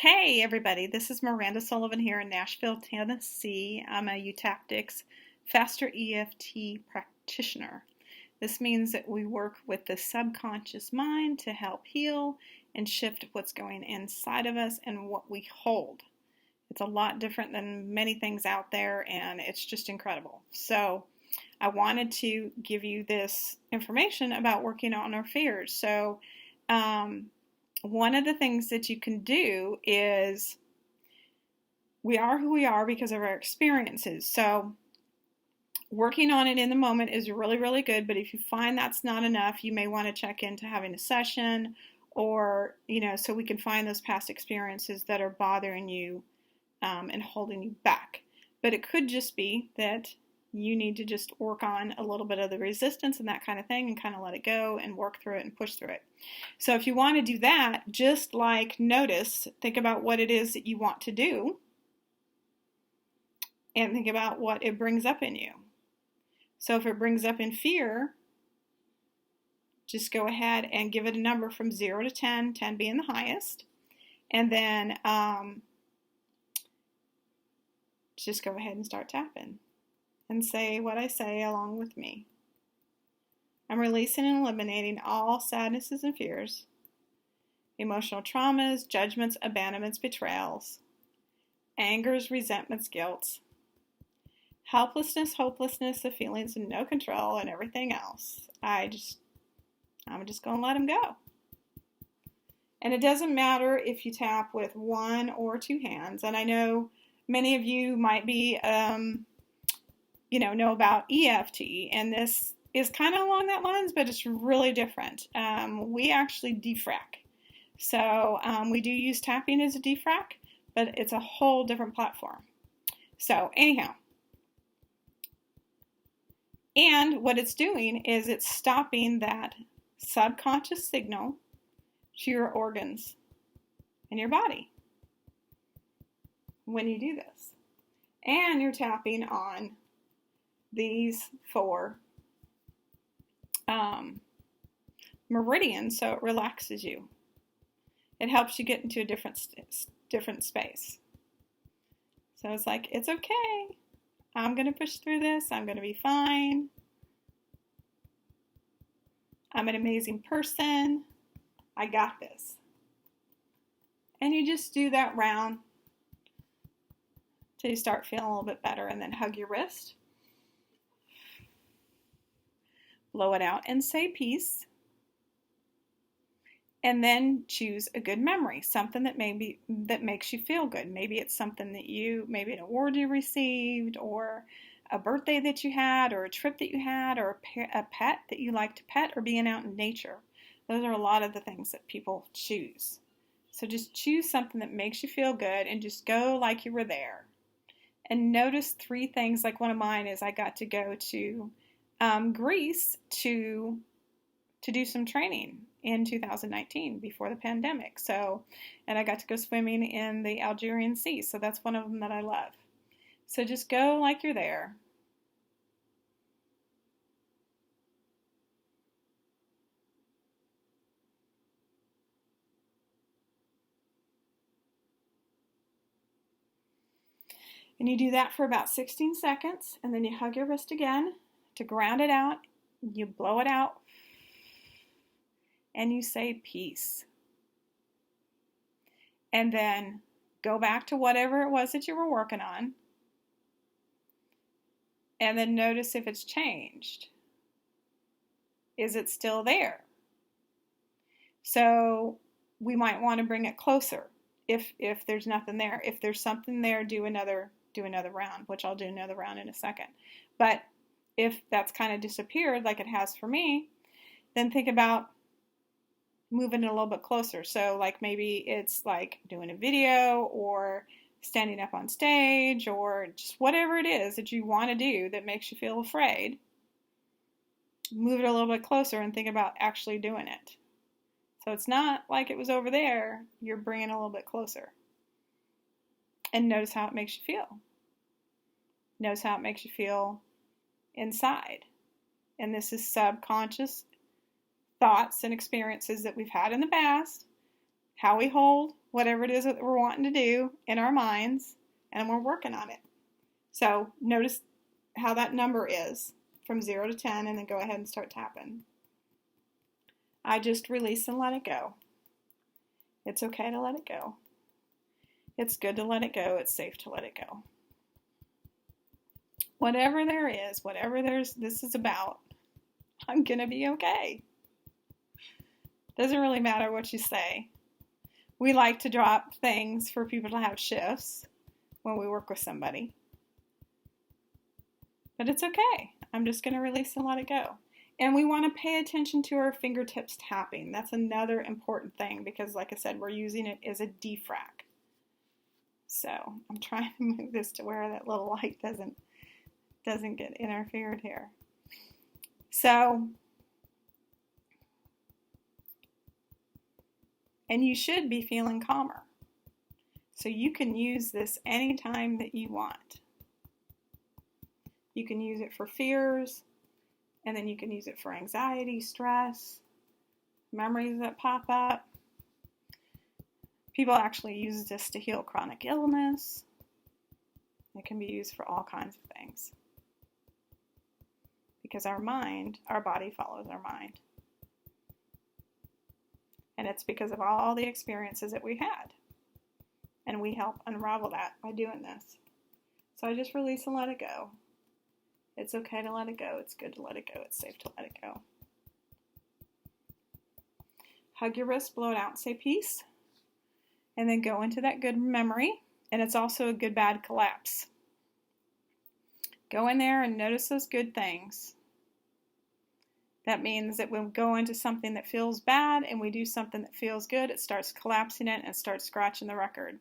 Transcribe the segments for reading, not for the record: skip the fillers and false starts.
Hey everybody, this is Miranda Sullivan here in Nashville, Tennessee. I'm a Eutactics Faster EFT practitioner. This means that we work with the subconscious mind to help heal and shift what's going inside of us and what we hold. It's a lot different than many things out there, and it's just incredible. So I wanted to give you this information about working on our fears. One of the things that you can do is we are who we are because of our experiences. So working on it in the moment is really, really good. But if you find that's not enough, you may want to check into having a session or, so we can find those past experiences that are bothering you and holding you back. But it could just be that you need to just work on a little bit of the resistance and that kind of thing and kind of let it go and work through it and push through it. So if you want to do that, just think about what it is that you want to do and think about what it brings up in you. So if it brings up in fear, just go ahead and give it a number from 0 to 10, 10 being the highest. And then just go ahead and start tapping. And say what I say along with me. I'm releasing and eliminating all sadnesses and fears, emotional traumas, judgments, abandonments, betrayals, angers, resentments, guilt, helplessness, hopelessness, the feelings of no control, and everything else. I'm just going to let them go. And it doesn't matter if you tap with one or two hands. And I know many of you might be know about EFT, and this is kind of along that lines, but it's really different. We actually defrac. So we do use tapping as a defrac, but it's a whole different platform. So anyhow, and what it's doing is it's stopping that subconscious signal to your organs and your body when you do this. And you're tapping on these 4 meridians, so it relaxes you. It helps you get into a different space. So it's like, it's okay. I'm going to push through this. I'm going to be fine. I'm an amazing person. I got this. And you just do that round till you start feeling a little bit better, and then hug your wrist. Blow it out and say peace. And then choose a good memory, something that makes you feel good. Maybe it's something maybe an award you received, or a birthday that you had, or a trip that you had, or a pet that you like to pet, or being out in nature. Those are a lot of the things that people choose. So just choose something that makes you feel good and just go like you were there. And notice 3 things. Like one of mine is I got to go to Greece to do some training in 2019 before the pandemic. And I got to go swimming in the Algerian Sea. So that's one of them that I love. So just go like you're there. And you do that for about 16 seconds, and then you hug your wrist again to ground it out. You blow it out, and you say peace. And then go back to whatever it was that you were working on, and then notice if it's changed. Is it still there? So we might want to bring it closer if there's nothing there. If there's something there, do another round, which I'll do another round in a second. But if that's kind of disappeared like it has for me, then think about moving it a little bit closer. So like maybe it's like doing a video or standing up on stage, or just whatever it is that you want to do that makes you feel afraid. Move it a little bit closer and think about actually doing it. So it's not like it was over there, you're bringing it a little bit closer. And notice how it makes you feel. Notice how it makes you feel inside. And this is subconscious thoughts and experiences that we've had in the past, how we hold whatever it is that we're wanting to do in our minds, and we're working on it. So notice how that number is from 0 to 10, and then go ahead and start tapping. I just release and let it go. It's okay to let it go. It's good to let it go. It's safe to let it go. Whatever there is, this is about, I'm going to be okay. Doesn't really matter what you say. We like to drop things for people to have shifts when we work with somebody. But it's okay. I'm just going to release and let it go. And we want to pay attention to our fingertips tapping. That's another important thing because, like I said, we're using it as a defrag. So I'm trying to move this to where that little light doesn't get interfered here. So, and you should be feeling calmer. So you can use this anytime that you want. You can use it for fears, and then you can use it for anxiety, stress, memories that pop up. People actually use this to heal chronic illness. It can be used for all kinds of things. Because our body follows our mind. And it's because of all the experiences that we had. And we help unravel that by doing this. So I just release and let it go. It's okay to let it go. It's good to let it go. It's safe to let it go. Hug your wrist, blow it out, and say peace. And then go into that good memory. And it's also a good bad collapse. Go in there and notice those good things. That means that when we go into something that feels bad and we do something that feels good, it starts collapsing it and starts scratching the record.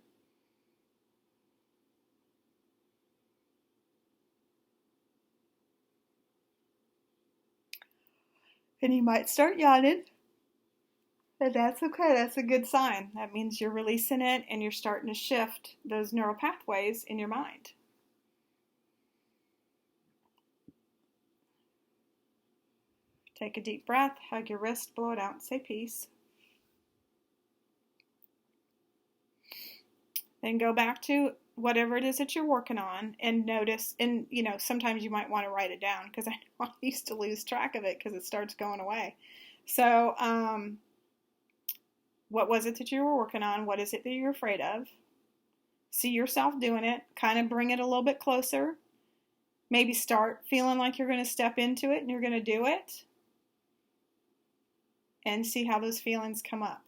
And you might start yawning. And that's okay. That's a good sign. That means you're releasing it and you're starting to shift those neural pathways in your mind. Take a deep breath, hug your wrist, blow it out, and say peace. Then go back to whatever it is that you're working on and notice, and sometimes you might want to write it down because I know I used to lose track of it because it starts going away. So, what was it that you were working on? What is it that you're afraid of? See yourself doing it, kind of bring it a little bit closer. Maybe start feeling like you're going to step into it and you're going to do it. And see how those feelings come up.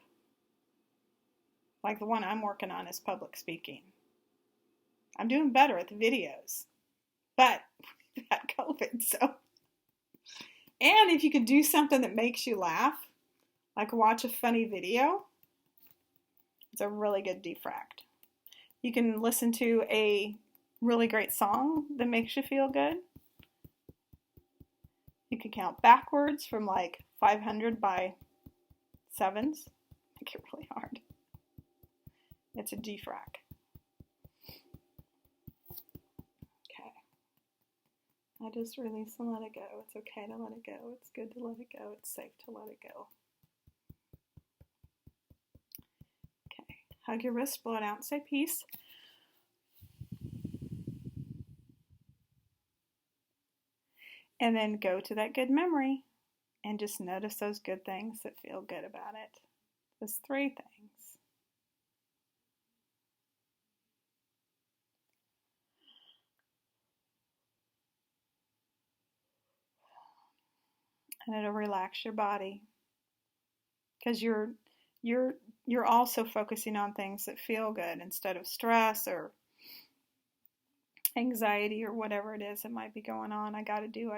Like the one I'm working on is public speaking. I'm doing better at the videos, but we've had COVID, so. And if you could do something that makes you laugh, like watch a funny video, it's a really good defrag. You can listen to a really great song that makes you feel good. You can count backwards from like 500 by 7s. Make it really hard. It's a defrag. Okay. I just release and let it go. It's okay to let it go. It's good to let it go. It's safe to let it go. Okay. Hug your wrist, blow it out, and say peace. And then go to that good memory and just notice those good things that feel good about it. Those 3 things. And it'll relax your body. Because you're also focusing on things that feel good instead of stress or anxiety or whatever it is that might be going on. I gotta do.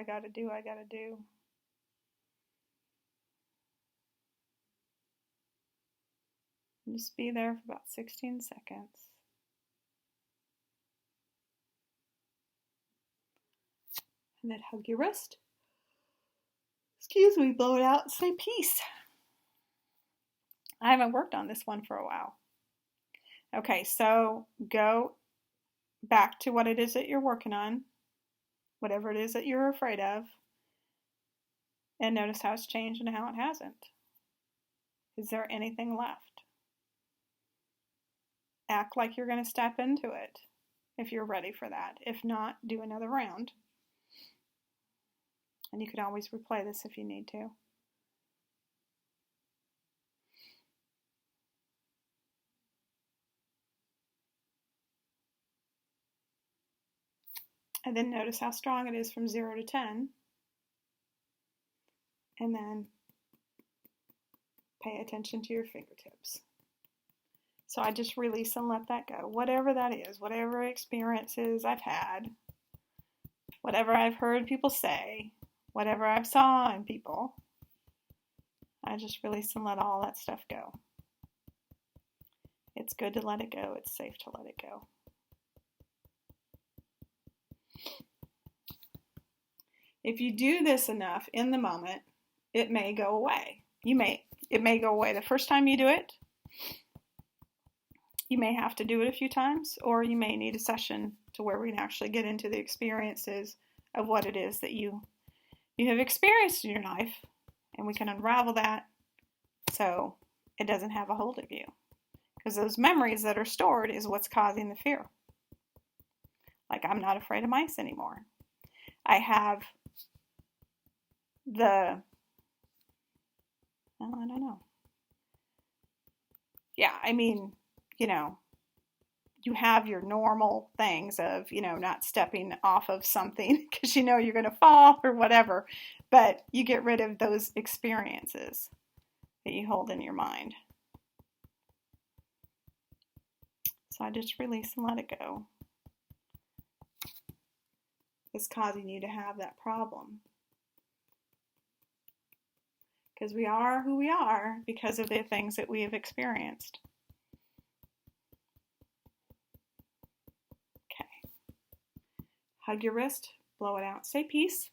And just be there for about 16 seconds. And then hug your wrist. Excuse me, blow it out and say peace. I haven't worked on this one for a while. Okay, so go back to what it is that you're working on, whatever it is that you're afraid of, and notice how it's changed and how it hasn't. Is there anything left? act like you're going to step into it if you're ready for that. If not, do another round. And you can always replay this if you need to. And then notice how strong it is from 0 to 10. And then pay attention to your fingertips. So I just release and let that go. Whatever that is, whatever experiences I've had, whatever I've heard people say, whatever I've saw in people, I just release and let all that stuff go. It's good to let it go. It's safe to let it go. If you do this enough in the moment, it may go away. It may go away the first time you do it. You may have to do it a few times, or you may need a session to where we can actually get into the experiences of what it is that you have experienced in your life, and we can unravel that so it doesn't have a hold of you. Because those memories that are stored is what's causing the fear. Like, I'm not afraid of mice anymore. I have I don't know. Yeah, I mean, you have your normal things of, not stepping off of something because you're going to fall or whatever, but you get rid of those experiences that you hold in your mind. So I just release and let it go. It's causing you to have that problem. Because we are who we are because of the things that we have experienced. Okay. Hug your wrist, blow it out, say peace.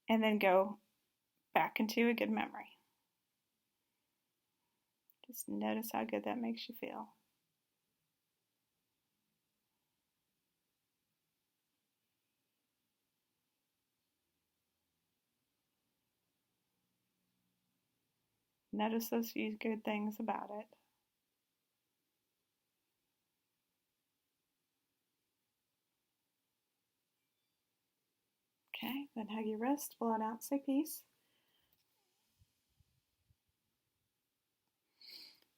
And then go back into a good memory. Just notice how good that makes you feel. Notice those few good things about it. Okay, then hug your wrist, blow it out, say peace.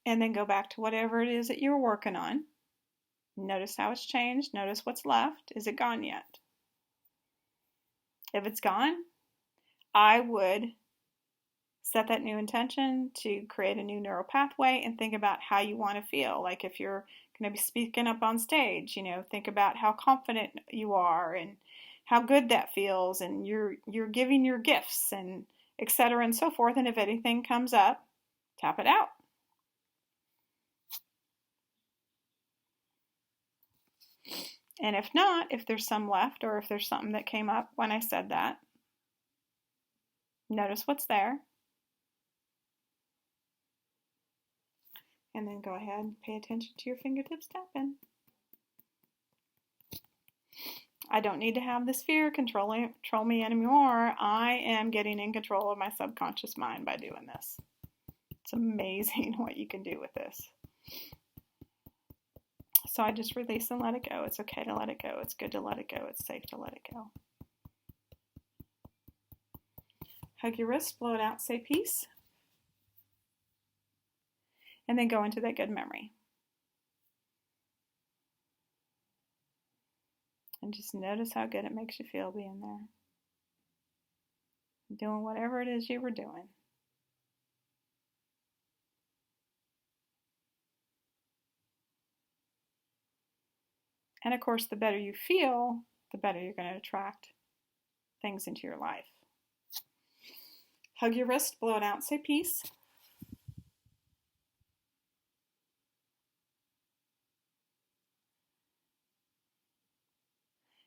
And then go back to whatever it is that you're working on. Notice how it's changed. Notice what's left. Is it gone yet? If it's gone, I would set that new intention to create a new neural pathway and think about how you want to feel. Like if you're going to be speaking up on stage, think about how confident you are and how good that feels, and you're giving your gifts and etc. and so forth. And if anything comes up, tap it out. And if not, if there's some left, or if there's something that came up when I said that, notice what's there. And then go ahead and pay attention to your fingertips tapping. I don't need to have this fear control me anymore. I am getting in control of my subconscious mind by doing this. It's amazing what you can do with this. So I just release and let it go. It's okay to let it go. It's good to let it go. It's safe to let it go. Hug your wrist, blow it out, say peace. And then go into that good memory. And just notice how good it makes you feel being there. Doing whatever it is you were doing. And of course, the better you feel, the better you're going to attract things into your life. Hug your wrist, blow it out, say peace.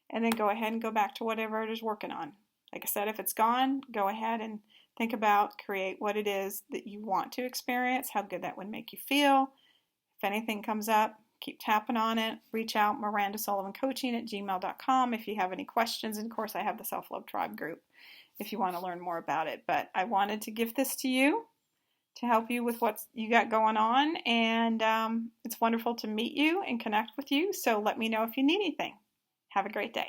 And then go ahead and go back to whatever it is working on. Like I said, if it's gone, go ahead and think about, create what it is that you want to experience, how good that would make you feel. If anything comes up, keep tapping on it. Reach out, mirandasullivancoaching@gmail.com if you have any questions. And of course, I have the Self-Love Tribe group if you want to learn more about it. But I wanted to give this to you to help you with what you got going on. And it's wonderful to meet you and connect with you. So let me know if you need anything. Have a great day.